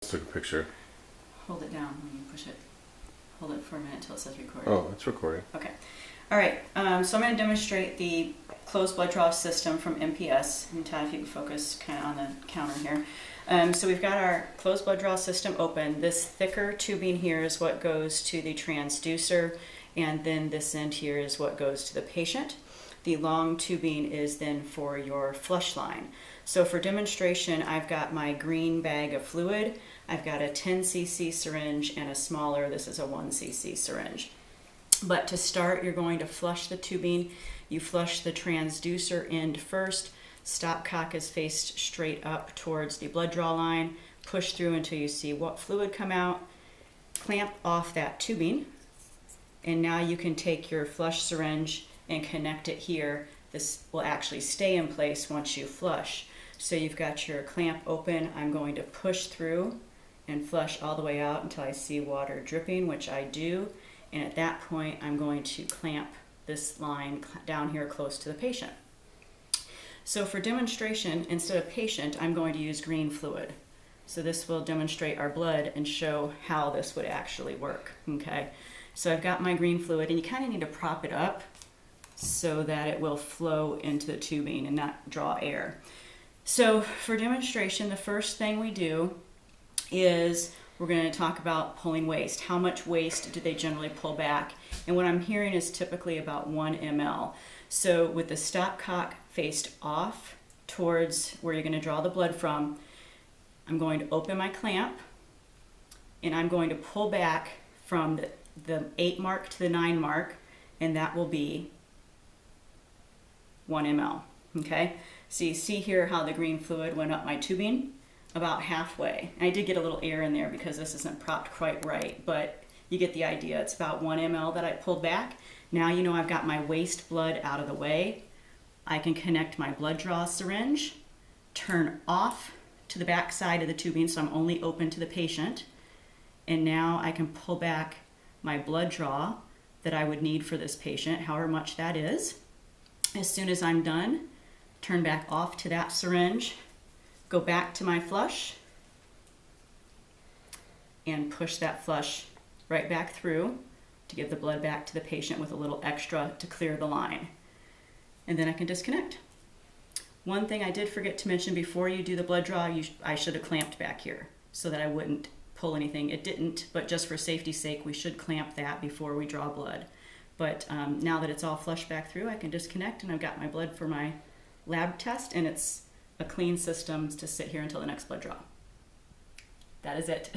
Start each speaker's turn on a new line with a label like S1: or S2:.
S1: Took a picture.
S2: Hold it down when you push it. Hold it for a minute until it says record.
S1: Oh, it's recording.
S2: Okay. All right. So I'm going to demonstrate the closed blood draw system from MPS. And Todd, if you can focus kind of on the counter here. So we've got our closed blood draw system open. This thicker tubing here is what goes to the transducer, and then this end here is what goes to the patient. The long tubing is then for your flush line. So for demonstration, I've got my green bag of fluid. I've got a 10 cc syringe and a smaller, this is a 1 cc syringe. But to start, you're going to flush the tubing. You flush the transducer end first. Stopcock is faced straight up towards the blood draw line. Push through until you see what fluid come out. Clamp off that tubing. And now you can take your flush syringe and connect it here. This will actually stay in place once you flush. So you've got your clamp open. I'm going to push through and flush all the way out until I see water dripping, which I do. And at that point, I'm going to clamp this line down here close to the patient. So for demonstration, instead of patient, I'm going to use green fluid. So this will demonstrate our blood and show how this would actually work, okay? So I've got my green fluid, and you kind of need to prop it up so that it will flow into the tubing and not draw air. So for demonstration, the first thing we do is we're going to talk about pulling waste. How much waste do they generally pull back? And what I'm hearing is typically about 1 ml. So with the stopcock faced off towards where you're going to draw the blood from, I'm going to open my clamp and I'm going to pull back from the 8 mark to the 9 mark, and that will be 1 ml. Okay, so you see here how the green fluid went up my tubing about halfway. I did get a little air in there because this isn't propped quite right, but you get the idea. It's about 1 ml that I pulled back. Now you know I've got my waste blood out of the way. I can connect my blood draw syringe, turn off to the back side of the tubing so I'm only open to the patient, and now I can pull back my blood draw that I would need for this patient, however much that is. As soon as I'm done, turn back off to that syringe, go back to my flush, and push that flush right back through to give the blood back to the patient with a little extra to clear the line. And then I can disconnect. One thing I did forget to mention before you do the blood draw, I should have clamped back here so that I wouldn't pull anything. It didn't, but just for safety's sake, we should clamp that before we draw blood. But now that it's all flushed back through, I can disconnect, and I've got my blood for my lab test, and it's a clean system to sit here until the next blood draw. That is it.